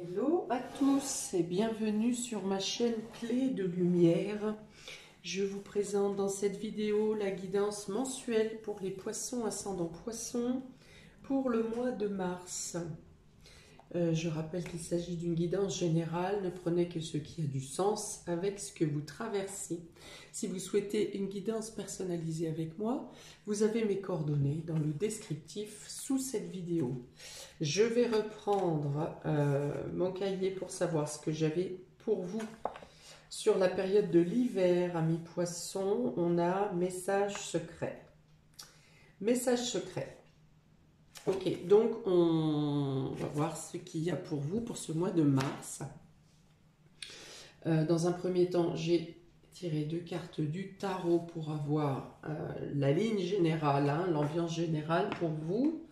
Hello à tous et bienvenue sur ma chaîne Clé de Lumière. Je vous présente dans cette vidéo la guidance mensuelle pour les poissons ascendant poisson pour le mois de mars. Je rappelle qu'il s'agit d'une guidance générale, ne prenez que ce qui a du sens avec ce que vous traversez. Si vous souhaitez une guidance personnalisée avec moi, vous avez mes coordonnées dans le descriptif sous cette vidéo. Je vais reprendre mon cahier pour savoir ce que j'avais pour vous sur la période de l'hiver. Amis poissons, on a message secret. Message secret. Ok, donc on va voir ce qu'il y a pour vous pour ce mois de mars. Dans un premier temps, j'ai tiré 2 cartes du tarot pour avoir la ligne générale, hein, l'ambiance générale pour vous.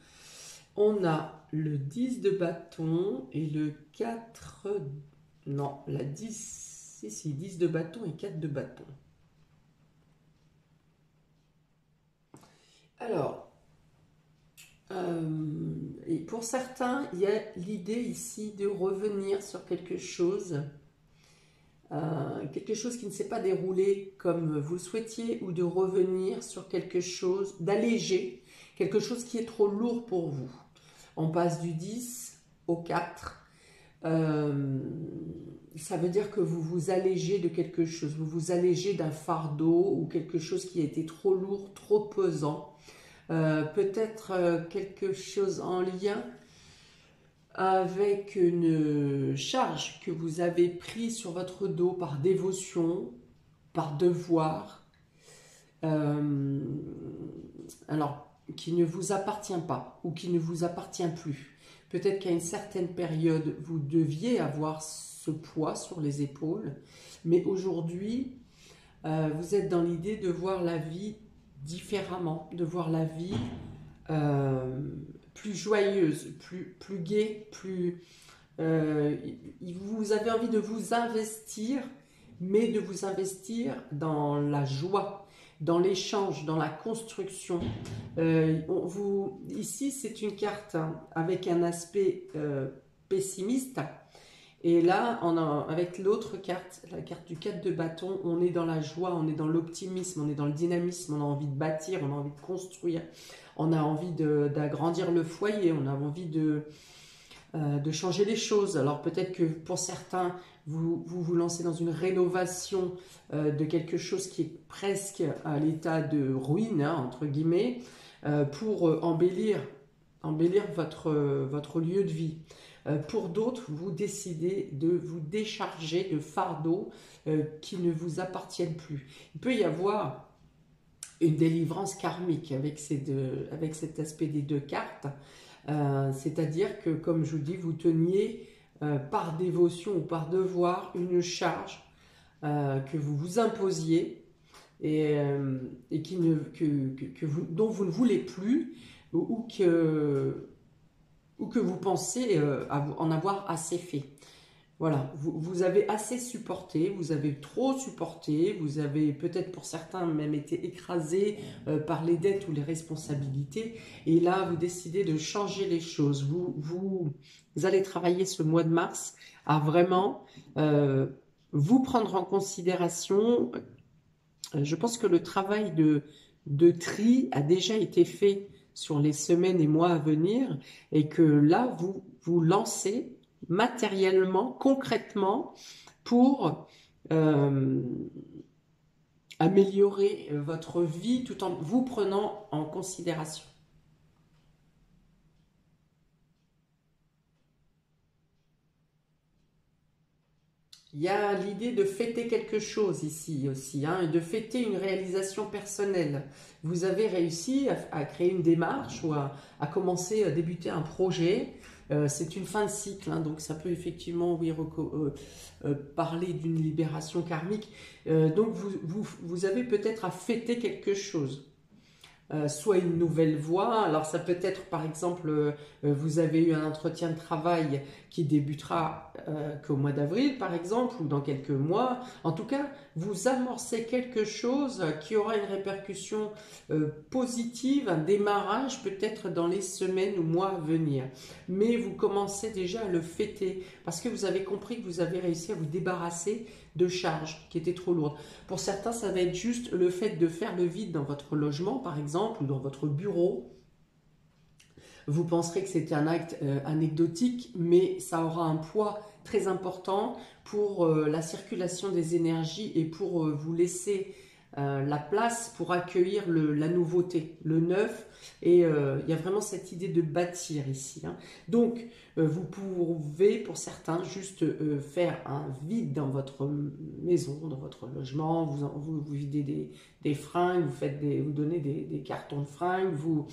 On a le 10 de bâton et le 4... Non, la 10... Si, 10 de bâton et 4 de bâton. Alors... et pour certains, il y a l'idée ici de revenir sur quelque chose qui ne s'est pas déroulé comme vous le souhaitiez, ou de revenir sur quelque chose, d'alléger quelque chose qui est trop lourd pour vous. On passe du 10 au 4. Ça veut dire que vous vous allégez de quelque chose, vous vous allégez d'un fardeau ou quelque chose qui a été trop lourd, trop pesant. Peut-être quelque chose en lien avec une charge que vous avez prise sur votre dos par dévotion, par devoir, alors qui ne vous appartient pas ou qui ne vous appartient plus. Peut-être qu'à une certaine période, vous deviez avoir ce poids sur les épaules, mais aujourd'hui, vous êtes dans l'idée de voir la vie différemment, de voir la vie plus joyeuse, plus gaie, vous avez envie de vous investir, mais de vous investir dans la joie, dans l'échange, dans la construction. Ici, c'est une carte avec un aspect pessimiste. Et là, avec l'autre carte, la carte du 4 de bâton, on est dans la joie, on est dans l'optimisme, on est dans le dynamisme, on a envie de bâtir, on a envie de construire, on a envie d'agrandir le foyer, on a envie de changer les choses. Alors peut-être que pour certains, vous lancez dans une rénovation de quelque chose qui est presque à l'état de ruine, hein, entre guillemets, pour embellir votre lieu de vie. Pour d'autres, vous décidez de vous décharger de fardeaux qui ne vous appartiennent plus. Il peut y avoir une délivrance karmique avec cet aspect des 2 cartes. C'est-à-dire que, comme je vous dis, vous teniez par dévotion ou par devoir une charge que vous vous imposiez et dont vous ne voulez plus ou que vous pensez en avoir assez fait. Voilà, vous avez assez supporté, vous avez trop supporté, vous avez peut-être pour certains même été écrasé par les dettes ou les responsabilités, et là vous décidez de changer les choses. Vous allez travailler ce mois de mars à vraiment vous prendre en considération. Je pense que le travail de tri a déjà été fait sur les semaines et mois à venir, et que là vous lancez matériellement, concrètement, pour améliorer votre vie tout en vous prenant en considération. Il y a l'idée de fêter quelque chose ici aussi, hein, et de fêter une réalisation personnelle. Vous avez réussi à créer une démarche ou à commencer, à débuter un projet. C'est une fin de cycle, hein, donc ça peut effectivement, oui, parler d'une libération karmique. Donc vous avez peut-être à fêter quelque chose. soit une nouvelle voie. Alors ça peut être par exemple, vous avez eu un entretien de travail qui débutera qu'au mois d'avril par exemple, ou dans quelques mois. En tout cas, vous amorcez quelque chose qui aura une répercussion positive, un démarrage peut-être dans les semaines ou mois à venir. Mais vous commencez déjà à le fêter parce que vous avez compris que vous avez réussi à vous débarrasser de charges qui étaient trop lourdes. Pour certains, ça va être juste le fait de faire le vide dans votre logement, par exemple, ou dans votre bureau. Vous penserez que c'est un acte anecdotique, mais ça aura un poids très important pour la circulation des énergies et pour vous laisser la place pour accueillir la nouveauté, le neuf. Et il y a vraiment cette idée de bâtir ici. Hein. Donc, vous pouvez, pour certains, juste faire un vide dans votre maison, dans votre logement. Vous videz des fringues, vous donnez des cartons de fringues, vous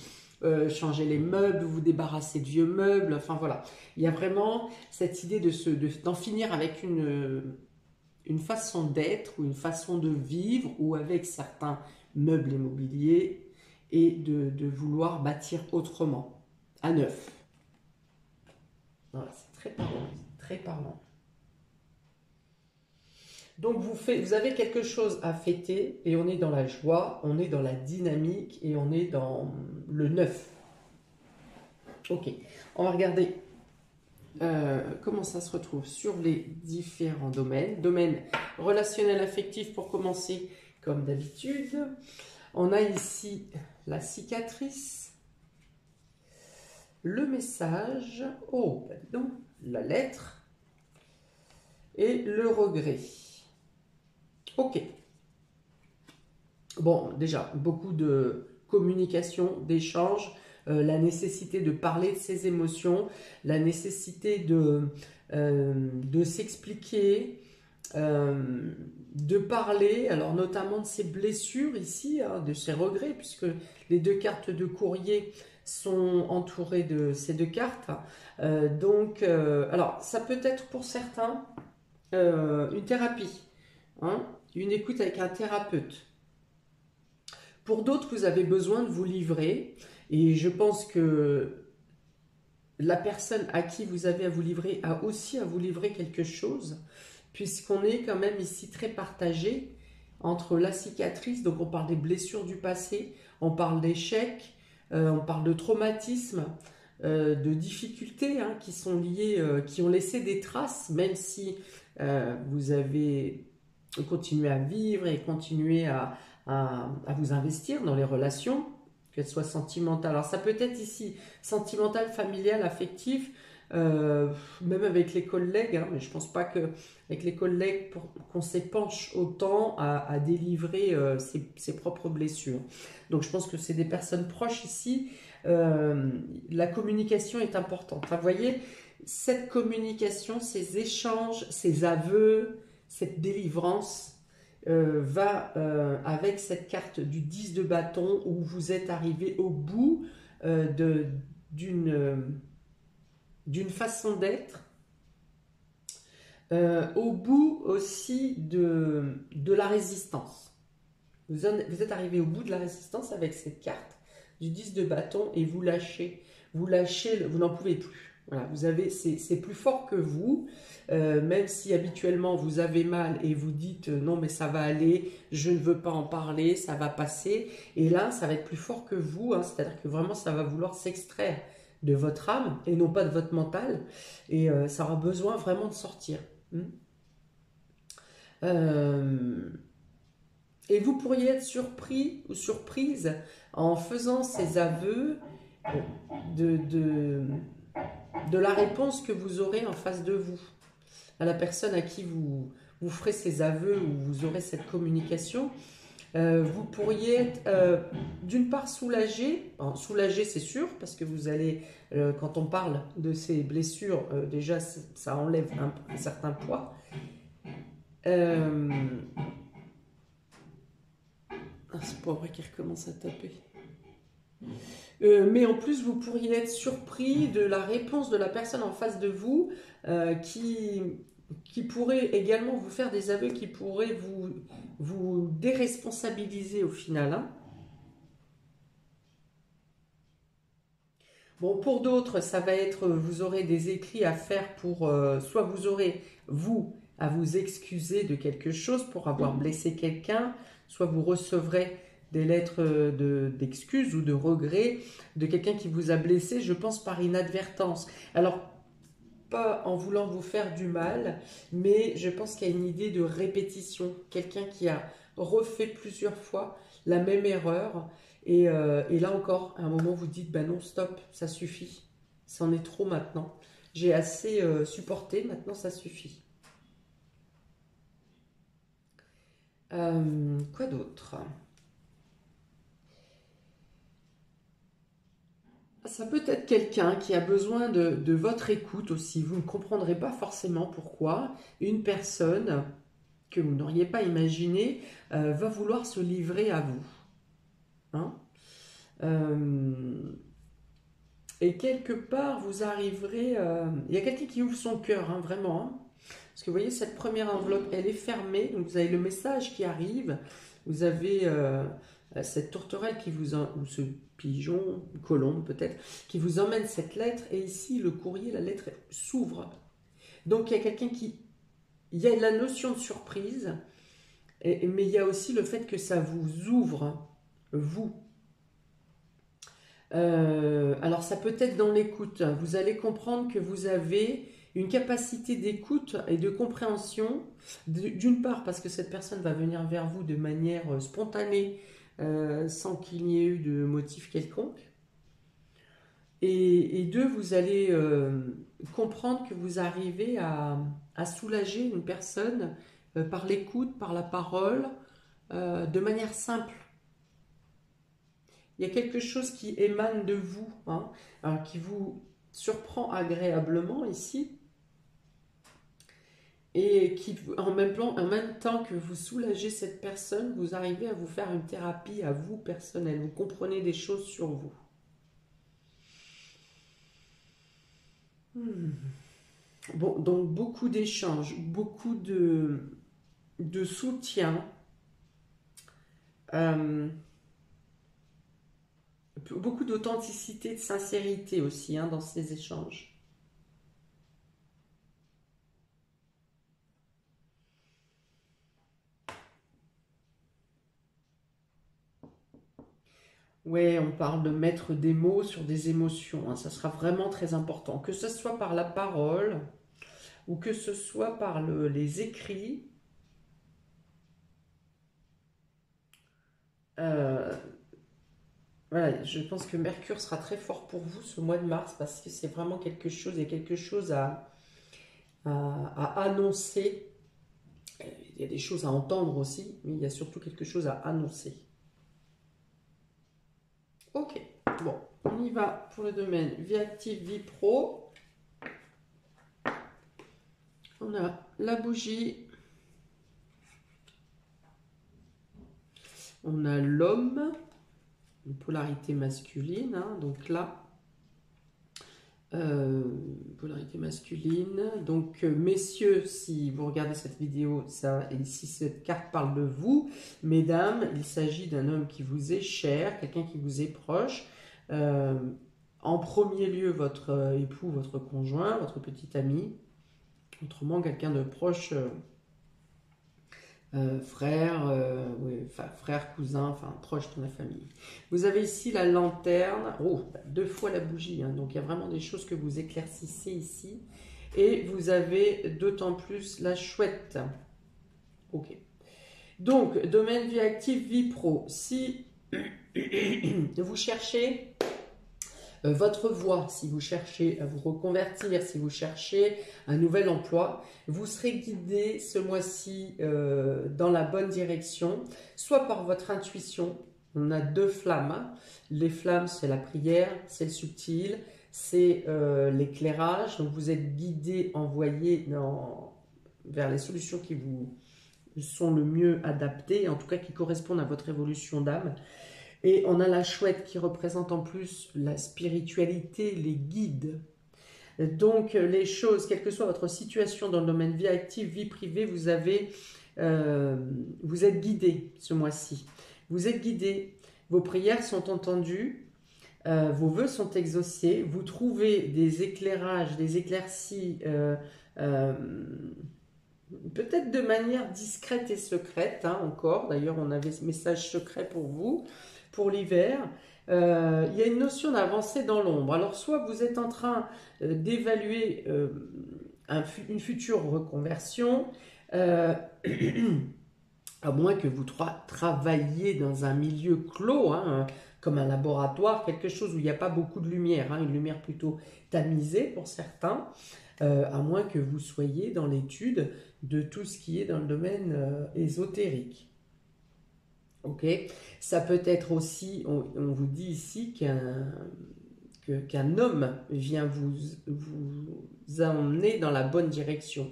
changez les meubles, vous débarrassez de vieux meubles. Enfin, voilà. Il y a vraiment cette idée d'en finir avec une façon d'être ou une façon de vivre ou avec certains meubles immobiliers et de vouloir bâtir autrement, à neuf. Voilà, c'est très parlant, très parlant. Donc vous avez quelque chose à fêter et on est dans la joie, on est dans la dynamique et on est dans le neuf. Ok, on va regarder comment ça se retrouve sur les différents domaines. Domaine relationnel affectif pour commencer, comme d'habitude. On a ici la cicatrice, le message, oh, bah dis donc, la lettre et le regret. Ok. Bon, déjà, beaucoup de communication, d'échange, la nécessité de parler de ses émotions, la nécessité de s'expliquer, de parler, alors notamment de ses blessures ici, hein, de ses regrets, puisque les deux cartes de courrier sont entourées de ces deux cartes. Alors, ça peut être pour certains une thérapie, hein, une écoute avec un thérapeute. Pour d'autres, vous avez besoin de vous livrer, et je pense que la personne à qui vous avez à vous livrer a aussi à vous livrer quelque chose, puisqu'on est quand même ici très partagé entre la cicatrice, donc on parle des blessures du passé, on parle d'échecs, on parle de traumatisme, de difficultés hein, qui sont liées, qui ont laissé des traces, même si vous avez continué à vivre et continué à vous investir dans les relations, qu'elles soient sentimentales. Alors ça peut être ici sentimental, familial, affectif, même avec les collègues, hein, mais je ne pense pas qu'avec les collègues qu'on s'épanche autant à délivrer ses propres blessures. Donc je pense que c'est des personnes proches ici. La communication est importante. Enfin, vous voyez, cette communication, ces échanges, ces aveux, cette délivrance va avec cette carte du 10 de bâton où vous êtes arrivé au bout d'une façon d'être, au bout aussi de la résistance. Vous êtes arrivé au bout de la résistance avec cette carte du 10 de bâton et vous lâchez, vous n'en pouvez plus. Voilà, c'est plus fort que vous, même si habituellement vous avez mal et vous dites non mais ça va aller, je ne veux pas en parler, ça va passer. Et là, ça va être plus fort que vous, hein, c'est-à-dire que vraiment ça va vouloir s'extraire de votre âme et non pas de votre mental. Et ça aura besoin vraiment de sortir. Et vous pourriez être surpris ou surprise en faisant ces aveux de la réponse que vous aurez en face de vous, à la personne à qui vous ferez ces aveux ou vous aurez cette communication. Vous pourriez être d'une part soulagé, soulagé c'est sûr, parce que vous allez, quand on parle de ces blessures, déjà ça enlève un certain poids. C'est pas vrai qu'il recommence à taper. Mais en plus, vous pourriez être surpris de la réponse de la personne en face de vous qui pourrait également vous faire des aveux, qui pourrait vous déresponsabiliser au final. Hein. Bon, pour d'autres, ça va être, vous aurez des écrits à faire pour, soit vous aurez, vous, à vous excuser de quelque chose pour avoir blessé quelqu'un, soit vous recevrez des lettres d'excuses ou de regrets de quelqu'un qui vous a blessé, je pense par inadvertance. Alors, pas en voulant vous faire du mal, mais je pense qu'il y a une idée de répétition. Quelqu'un qui a refait plusieurs fois la même erreur. Et là encore, à un moment, vous dites, ben non, stop, ça suffit. C'en est trop maintenant. J'ai assez supporté, maintenant ça suffit. Quoi d'autre? Ça peut être quelqu'un qui a besoin de votre écoute aussi. Vous ne comprendrez pas forcément pourquoi une personne que vous n'auriez pas imaginé va vouloir se livrer à vous. Hein. Et quelque part, vous arriverez... il y a quelqu'un qui ouvre son cœur, hein, vraiment. Hein. Parce que vous voyez, cette première enveloppe, elle est fermée. Donc vous avez le message qui arrive. Vous avez cette tourterelle qui vous... ou ce pigeon, colombe peut-être, qui vous emmène cette lettre. Et ici, le courrier, la lettre s'ouvre. Donc il y a quelqu'un qui... Il y a la notion de surprise. Mais il y a aussi le fait que ça vous ouvre, vous. Alors ça peut être dans l'écoute. Vous allez comprendre que vous avez une capacité d'écoute et de compréhension, d'une part parce que cette personne va venir vers vous de manière spontanée, sans qu'il n'y ait eu de motif quelconque. Et deux, vous allez comprendre que vous arrivez à soulager une personne par l'écoute, par la parole, de manière simple. Il y a quelque chose qui émane de vous, hein, qui vous surprend agréablement ici, et qui, en même temps que vous soulagez cette personne, vous arrivez à vous faire une thérapie à vous personnelle. Vous comprenez des choses sur vous. Bon, donc beaucoup d'échanges, beaucoup de soutien. Beaucoup d'authenticité, de sincérité aussi hein, dans ces échanges. Ouais, on parle de mettre des mots sur des émotions, hein, ça sera vraiment très important. Que ce soit par la parole ou que ce soit par les écrits. Voilà, je pense que Mercure sera très fort pour vous ce mois de mars parce que c'est vraiment quelque chose, il y a quelque chose à annoncer. Il y a des choses à entendre aussi, mais il y a surtout quelque chose à annoncer. Ok, bon, on y va pour le domaine vie active, vie pro. On a la bougie. On a l'homme, une polarité masculine, hein, donc là, polarité masculine. Donc, messieurs, si vous regardez cette vidéo, ça, et si cette carte parle de vous, mesdames, il s'agit d'un homme qui vous est cher, quelqu'un qui vous est proche. En premier lieu, votre époux, votre conjoint, votre petit ami. Autrement, quelqu'un de proche, frère, frère, cousin, enfin proche de la famille. Vous avez ici la lanterne, oh, 2 fois la bougie, hein, donc il y a vraiment des choses que vous éclaircissez ici. Et vous avez d'autant plus la chouette. Ok. Donc, domaine vie active, vie pro. Si vous cherchez votre voie, si vous cherchez à vous reconvertir, si vous cherchez un nouvel emploi, vous serez guidé ce mois-ci dans la bonne direction, soit par votre intuition. On a 2 flammes. Hein. Les flammes, c'est la prière, c'est le subtil, c'est l'éclairage. Donc vous êtes guidé, envoyé vers les solutions qui vous sont le mieux adaptées, en tout cas qui correspondent à votre évolution d'âme. Et on a la chouette qui représente en plus la spiritualité, les guides. Donc les choses, quelle que soit votre situation dans le domaine vie active, vie privée, vous êtes guidé ce mois-ci. Vous êtes guidé, vos prières sont entendues, vos vœux sont exaucés, vous trouvez des éclairages, des éclaircies, peut-être de manière discrète et secrète, hein, encore. D'ailleurs, on avait ce message secret pour vous, pour l'hiver. Il y a une notion d'avancée dans l'ombre. Alors, soit vous êtes en train d'évaluer une future reconversion, à moins que vous travailliez dans un milieu clos, hein, comme un laboratoire, quelque chose où il n'y a pas beaucoup de lumière, hein, une lumière plutôt tamisée pour certains, à moins que vous soyez dans l'étude de tout ce qui est dans le domaine ésotérique. Ok, ça peut être aussi, on vous dit ici qu'un homme vient vous emmener dans la bonne direction.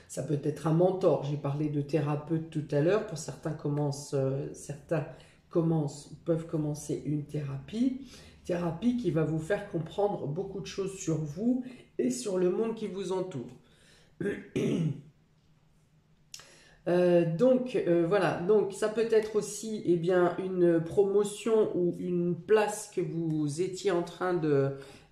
Ça peut être un mentor. J'ai parlé de thérapeute tout à l'heure. Pour certains, peuvent commencer une thérapie qui va vous faire comprendre beaucoup de choses sur vous et sur le monde qui vous entoure. Voilà, donc ça peut être aussi une promotion ou une place que vous étiez en train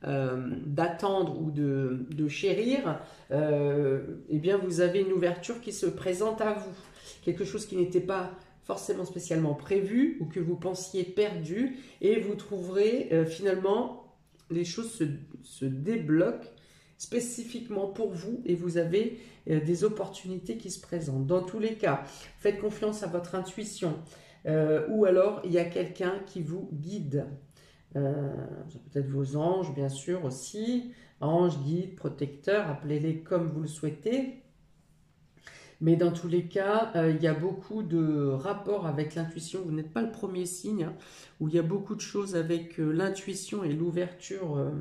d'attendre ou de chérir. Vous avez une ouverture qui se présente à vous, quelque chose qui n'était pas forcément spécialement prévu ou que vous pensiez perdu, et vous trouverez finalement les choses se débloquent spécifiquement pour vous, et vous avez des opportunités qui se présentent. Dans tous les cas, faites confiance à votre intuition, ou alors il y a quelqu'un qui vous guide. Peut-être vos anges, bien sûr, aussi. Anges, guides, protecteurs, appelez-les comme vous le souhaitez. Mais dans tous les cas, il y a beaucoup de rapports avec l'intuition. Vous n'êtes pas le premier signe, hein, où il y a beaucoup de choses avec l'intuition et l'ouverture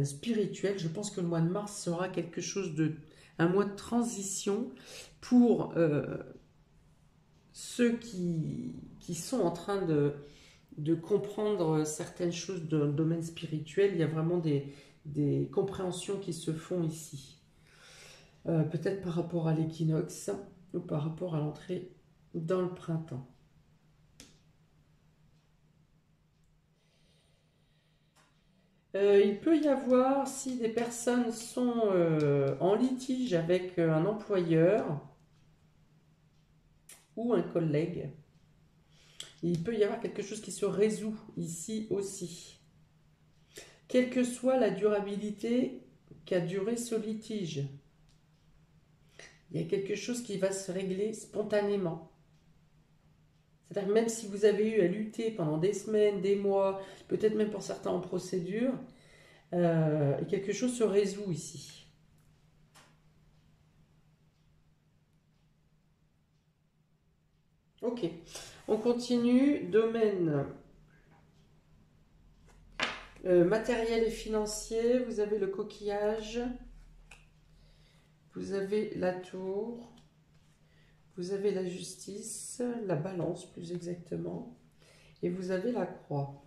spirituelle. Je pense que le mois de mars sera un mois de transition pour ceux qui sont en train de comprendre certaines choses dans le domaine spirituel. Il y a vraiment des compréhensions qui se font ici. Peut-être par rapport à l'équinoxe ou par rapport à l'entrée dans le printemps. Il peut y avoir, si des personnes sont en litige avec un employeur ou un collègue, il peut y avoir quelque chose qui se résout ici aussi. Quelle que soit la durabilité qu'a duré ce litige, il y a quelque chose qui va se régler spontanément. C'est-à-dire même si vous avez eu à lutter pendant des semaines, des mois, peut-être même pour certains en procédure, quelque chose se résout ici. Ok, on continue. Domaine matériel et financier, vous avez le coquillage, vous avez la tour, vous avez la justice, la balance plus exactement, et vous avez la croix.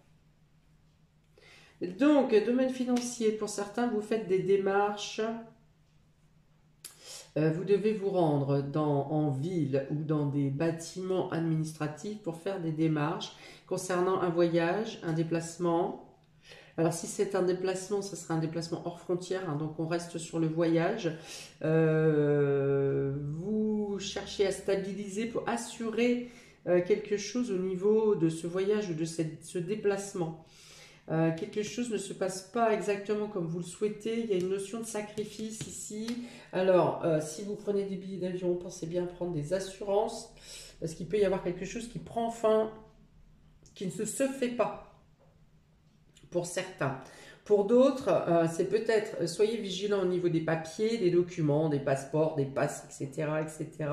Donc, domaine financier, pour certains, vous faites des démarches, vous devez vous rendre en ville ou dans des bâtiments administratifs pour faire des démarches concernant un voyage, un déplacement. Alors si c'est un déplacement, ce sera un déplacement hors frontière, hein, donc on reste sur le voyage. Vous cherchez à stabiliser pour assurer quelque chose au niveau de ce voyage ou de ce déplacement. Quelque chose ne se passe pas exactement comme vous le souhaitez, il y a une notion de sacrifice ici. Alors, si vous prenez des billets d'avion, pensez bien à prendre des assurances, parce qu'il peut y avoir quelque chose qui prend fin, qui ne se fait pas. Pour certains. Pour d'autres, c'est peut-être, soyez vigilants au niveau des papiers, des documents, des passeports, des passes, etc. etc.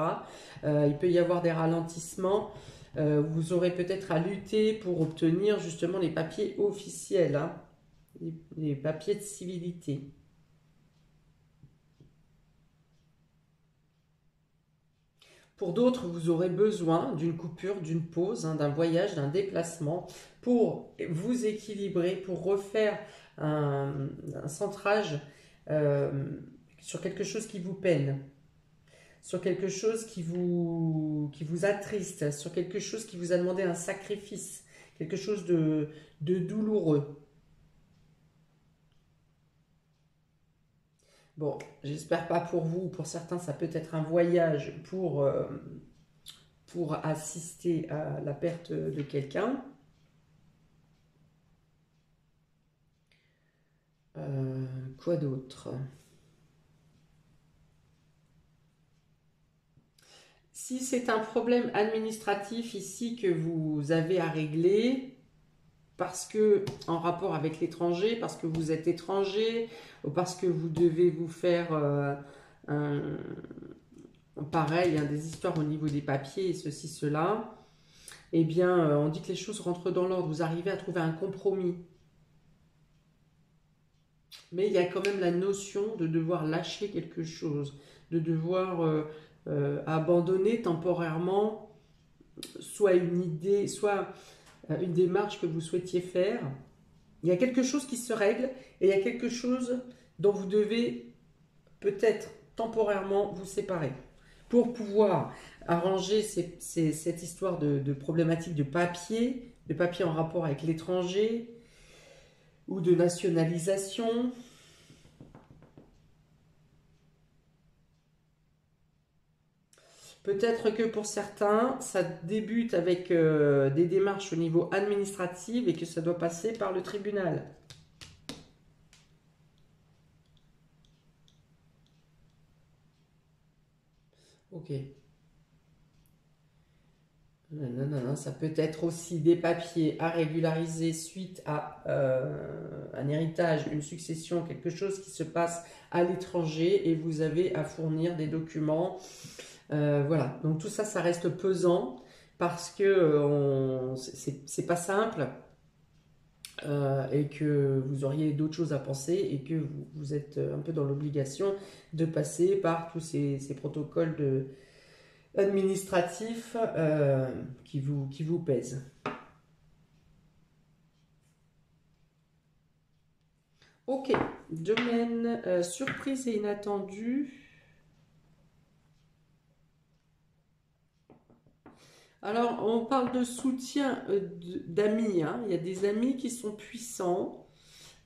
Il peut y avoir des ralentissements. Vous aurez peut-être à lutter pour obtenir justement les papiers officiels, hein, les papiers de civilité. Pour d'autres, vous aurez besoin d'une coupure, d'une pause, hein, d'un voyage, d'un déplacement pour vous équilibrer, pour refaire un centrage sur quelque chose qui vous peine, sur quelque chose qui vous attriste, sur quelque chose qui vous a demandé un sacrifice, quelque chose de douloureux. Bon, j'espère pas pour vous, pour certains, ça peut être un voyage pour assister à la perte de quelqu'un. Quoi d'autre? Si c'est un problème administratif ici que vous avez à régler, parce que en rapport avec l'étranger, parce que vous êtes étranger, ou parce que vous devez vous faire pareil, hein, des histoires au niveau des papiers et ceci, cela, eh bien, on dit que les choses rentrent dans l'ordre, vous arrivez à trouver un compromis. Mais il y a quand même la notion de devoir lâcher quelque chose, de devoir abandonner temporairement soit une idée, soit une démarche que vous souhaitiez faire. Il y a quelque chose qui se règle et il y a quelque chose dont vous devez peut-être temporairement vous séparer pour pouvoir arranger cette histoire de problématique de papier en rapport avec l'étranger ou de nationalisation. Peut-être que pour certains, ça débute avec des démarches au niveau administratif et que ça doit passer par le tribunal. Ok. Non, ça peut être aussi des papiers à régulariser suite à un héritage, une succession, quelque chose qui se passe à l'étranger et vous avez à fournir des documents. Voilà, donc tout ça, ça reste pesant parce que c'est pas simple et que vous auriez d'autres choses à penser et que vous êtes un peu dans l'obligation de passer par tous ces protocoles administratifs qui vous pèsent. Ok, domaine surprise et inattendu. Alors, on parle de soutien d'amis, hein. Il y a des amis qui sont puissants,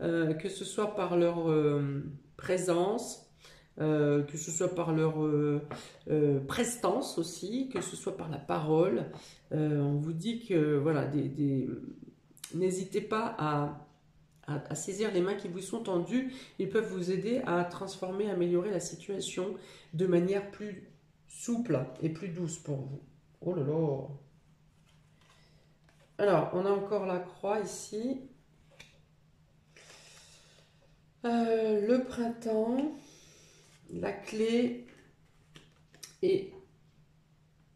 que ce soit par leur présence, que ce soit par leur prestance aussi, que ce soit par la parole. On vous dit que, voilà, n'hésitez pas à saisir les mains qui vous sont tendues. Ils peuvent vous aider à transformer, améliorer la situation de manière plus souple et plus douce pour vous. Oh là là! Alors, on a encore la croix ici. Le printemps, la clé et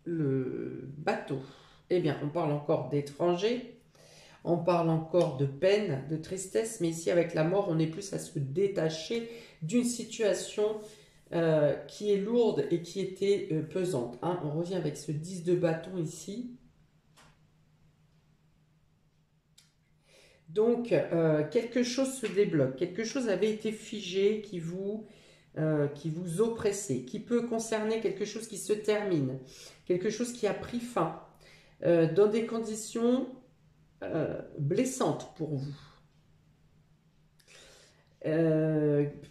le bateau. Eh bien, on parle encore d'étrangers, on parle encore de peine, de tristesse, mais ici avec la mort, on est plus à se détacher d'une situation qui est lourde et qui était pesante. Hein. On revient avec ce 10 de bâton ici. Donc, quelque chose se débloque, quelque chose avait été figé qui vous oppressait, qui peut concerner quelque chose qui se termine, quelque chose qui a pris fin, dans des conditions blessantes pour vous.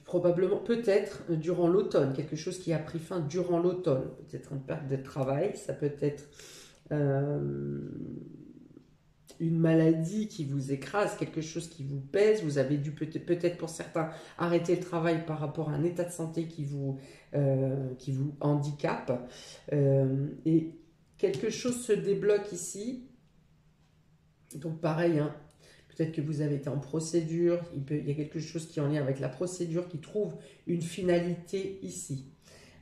Probablement, peut-être durant l'automne, quelque chose qui a pris fin durant l'automne, peut-être une perte de travail, ça peut être une maladie qui vous écrase, quelque chose qui vous pèse, vous avez dû peut-être pour certains arrêter le travail par rapport à un état de santé qui vous handicape, et quelque chose se débloque ici, donc pareil, hein, peut-être que vous avez été en procédure, il y a quelque chose qui est en lien avec la procédure qui trouve une finalité ici.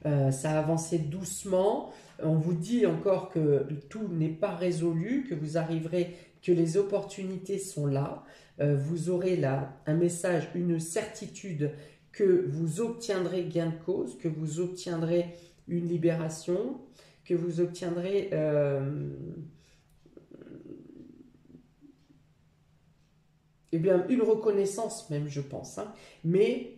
Ça a avancé doucement, on vous dit encore que tout n'est pas résolu, que vous arriverez, que les opportunités sont là, vous aurez là un message, une certitude que vous obtiendrez gain de cause, que vous obtiendrez une libération, que vous obtiendrez eh bien, une reconnaissance même, je pense, hein. Mais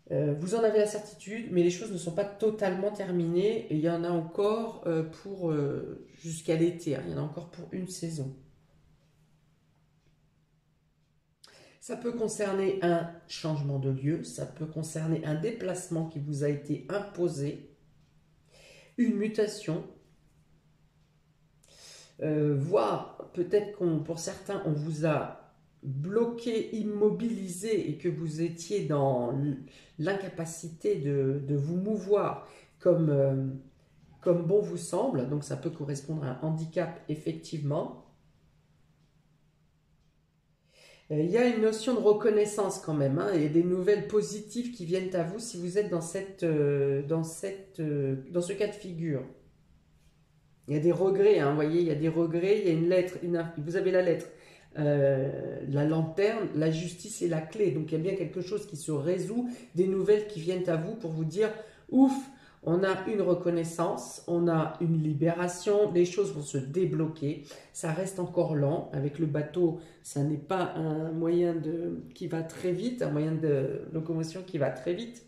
vous en avez la certitude, mais les choses ne sont pas totalement terminées. Et il y en a encore pour jusqu'à l'été, hein. Il y en a encore pour une saison. Ça peut concerner un changement de lieu, ça peut concerner un déplacement qui vous a été imposé, une mutation, voire peut-être pour certains, on vous a bloqué, immobilisé et que vous étiez dans l'incapacité de vous mouvoir comme bon vous semble. Donc ça peut correspondre à un handicap effectivement. Il y a une notion de reconnaissance quand même, hein, et des nouvelles positives qui viennent à vous si vous êtes dans ce cas de figure. Il y a des regrets, hein, vous voyez, il y a des regrets, il y a une lettre, vous avez la lettre, la lanterne, la justice et la clé. Donc il y a bien quelque chose qui se résout, des nouvelles qui viennent à vous pour vous dire, ouf, on a une reconnaissance, on a une libération, les choses vont se débloquer. Ça reste encore lent. Avec le bateau, ça n'est pas un moyen qui va très vite, un moyen de locomotion qui va très vite.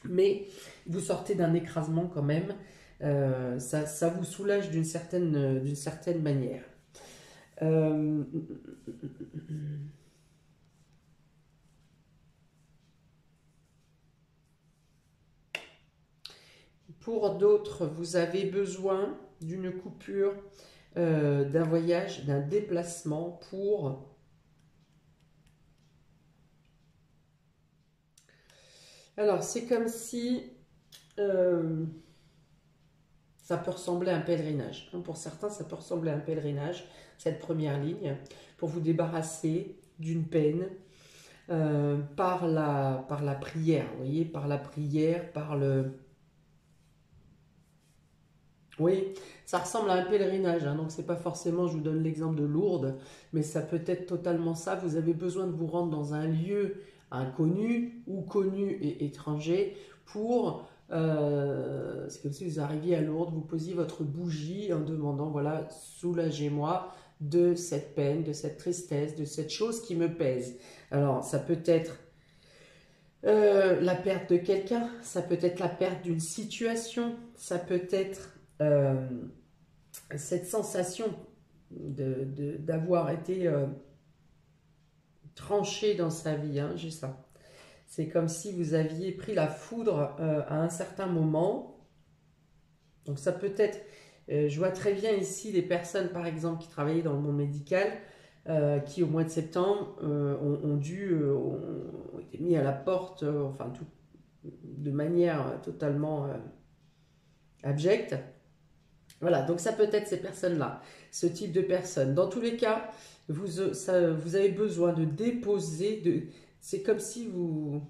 Mais vous sortez d'un écrasement quand même. Ça vous soulage d'une certaine manière. Pour d'autres, vous avez besoin d'une coupure, d'un voyage, d'un déplacement pour... Alors, c'est comme si ça peut ressembler à un pèlerinage. Pour certains, ça peut ressembler à un pèlerinage, cette première ligne, pour vous débarrasser d'une peine par la prière, vous voyez, par la prière, par le... Oui, ça ressemble à un pèlerinage, hein, donc c'est pas forcément, je vous donne l'exemple de Lourdes, mais ça peut être totalement ça. Vous avez besoin de vous rendre dans un lieu inconnu ou connu et étranger pour... c'est comme si vous arriviez à Lourdes, vous posiez votre bougie en demandant, voilà, soulagez-moi de cette peine, de cette tristesse, de cette chose qui me pèse. Alors, ça peut être la perte de quelqu'un, ça peut être la perte d'une situation, ça peut être cette sensation d'avoir été tranché dans sa vie, hein, j'ai ça. C'est comme si vous aviez pris la foudre à un certain moment. Donc ça peut être, je vois très bien ici des personnes par exemple qui travaillaient dans le monde médical, qui au mois de septembre ont été mis à la porte, enfin de manière totalement abjecte. Voilà, donc ça peut être ces personnes-là, ce type de personnes. Dans tous les cas, vous avez besoin de déposer, c'est comme si vous...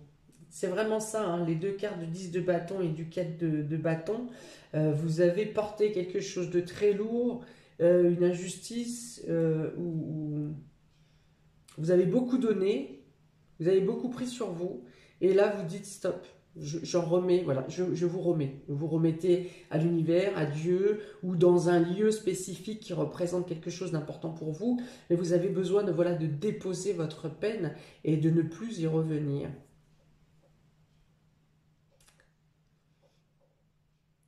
C'est vraiment ça, hein, les deux cartes du 10 de bâton et du 4 de bâton. Vous avez porté quelque chose de très lourd, une injustice, où vous avez beaucoup donné, vous avez beaucoup pris sur vous, et là vous dites stop. J'en remets, voilà, je vous remets. Vous remettez à l'univers, à Dieu, ou dans un lieu spécifique qui représente quelque chose d'important pour vous, mais vous avez besoin de, voilà, de déposer votre peine et de ne plus y revenir.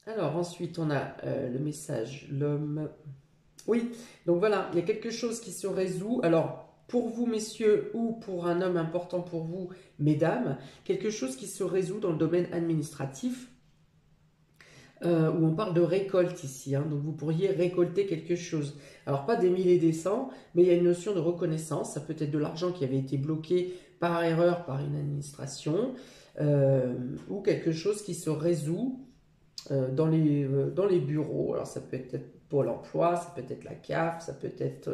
Alors ensuite, on a le message, l'homme. Oui, donc voilà, il y a quelque chose qui se résout. Alors, pour vous, messieurs, ou pour un homme important pour vous, mesdames, quelque chose qui se résout dans le domaine administratif, où on parle de récolte ici. Hein, donc, vous pourriez récolter quelque chose. Alors, pas des milliers et des cents, mais il y a une notion de reconnaissance. Ça peut être de l'argent qui avait été bloqué par erreur par une administration, ou quelque chose qui se résout dans les bureaux. Alors, ça peut être Pôle emploi, ça peut être la CAF, ça peut être...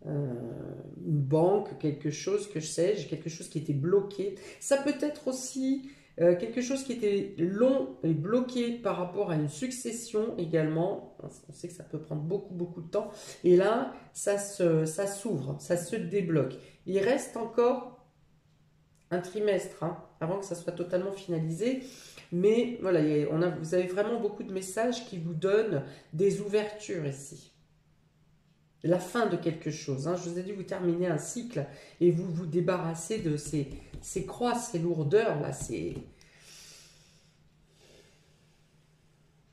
une banque, quelque chose que je sais, quelque chose qui était bloqué. Ça peut être aussi quelque chose qui était long et bloqué par rapport à une succession également. On sait que ça peut prendre beaucoup de temps. Et là, ça s'ouvre, ça se débloque. Il reste encore un trimestre hein, avant que ça soit totalement finalisé. Mais voilà, vous avez vraiment beaucoup de messages qui vous donnent des ouvertures ici. La fin de quelque chose. Hein. Je vous ai dit, vous terminez un cycle et vous vous débarrassez de ces croix, ces lourdeurs, là,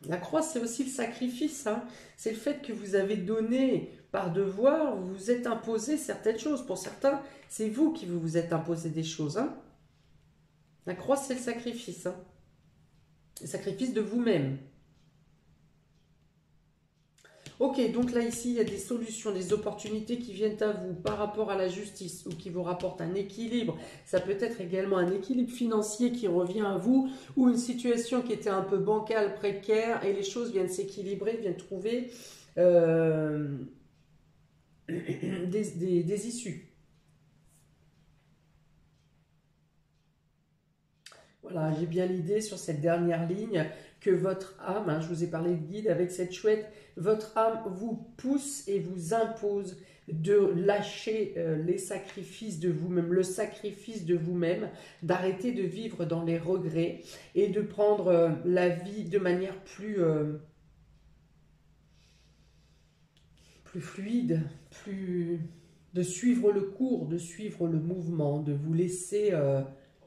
La croix, c'est aussi le sacrifice, hein. C'est le fait que vous avez donné par devoir, vous vous êtes imposé certaines choses. Pour certains, c'est vous qui vous êtes imposé des choses, hein. La croix, c'est le sacrifice, hein. Le sacrifice de vous-même. Ok, donc là, ici, il y a des solutions, des opportunités qui viennent à vous par rapport à la justice ou qui vous rapportent un équilibre. Ça peut être également un équilibre financier qui revient à vous ou une situation qui était un peu bancale, précaire et les choses viennent s'équilibrer, viennent trouver des issues. Voilà, j'ai bien l'idée sur cette dernière ligne que votre âme, hein, je vous ai parlé de guide avec cette chouette, votre âme vous pousse et vous impose de lâcher les sacrifices de vous-même, le sacrifice de vous-même, d'arrêter de vivre dans les regrets et de prendre la vie de manière plus fluide, de suivre le cours, de suivre le mouvement, de vous laisser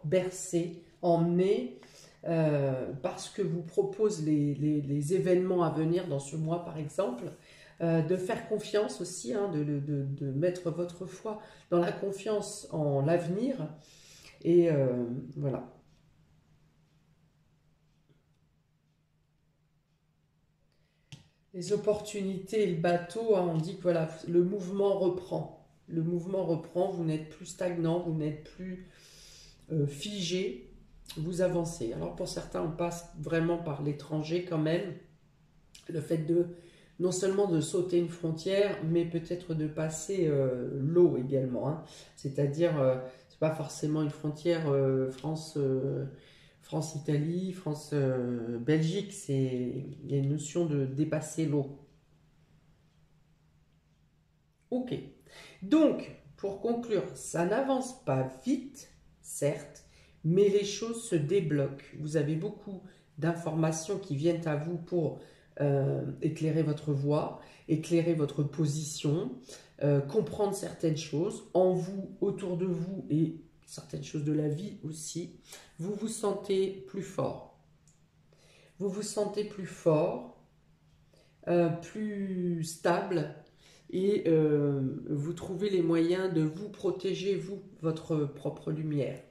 bercer, emmener par ce que vous proposent les événements à venir dans ce mois par exemple, de faire confiance aussi, hein, de mettre votre foi dans la confiance en l'avenir et voilà. Les opportunités, le bateau, hein, on dit que voilà, le mouvement reprend. Le mouvement reprend, vous n'êtes plus stagnant, vous n'êtes plus figé, vous avancez. Alors pour certains, on passe vraiment par l'étranger quand même. Le fait de, non seulement de sauter une frontière, mais peut-être de passer l'eau également, hein. C'est-à-dire, c'est pas forcément une frontière France-Italie, France-Belgique, il y a une notion de dépasser l'eau. Ok. Donc, pour conclure, ça n'avance pas vite, certes, mais les choses se débloquent. Vous avez beaucoup d'informations qui viennent à vous pour éclairer votre voie, éclairer votre position, comprendre certaines choses en vous, autour de vous et certaines choses de la vie aussi. Vous vous sentez plus fort. Vous vous sentez plus fort, plus stable et vous trouvez les moyens de vous protéger, vous, votre propre lumière.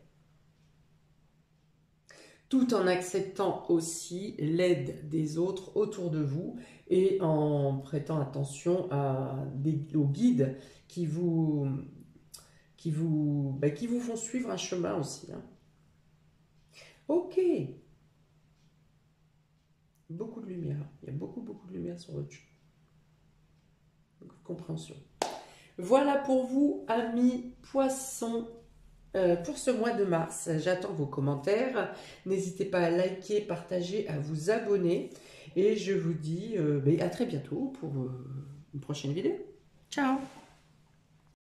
Tout en acceptant aussi l'aide des autres autour de vous et en prêtant attention aux guides qui vous font suivre un chemin aussi, hein. Ok, beaucoup de lumière, il y a beaucoup de lumière sur votre chemin, beaucoup de compréhension. Voilà pour vous, amis poissons. Pour ce mois de mars, j'attends vos commentaires. N'hésitez pas à liker, partager, à vous abonner. Et je vous dis à très bientôt pour une prochaine vidéo. Ciao!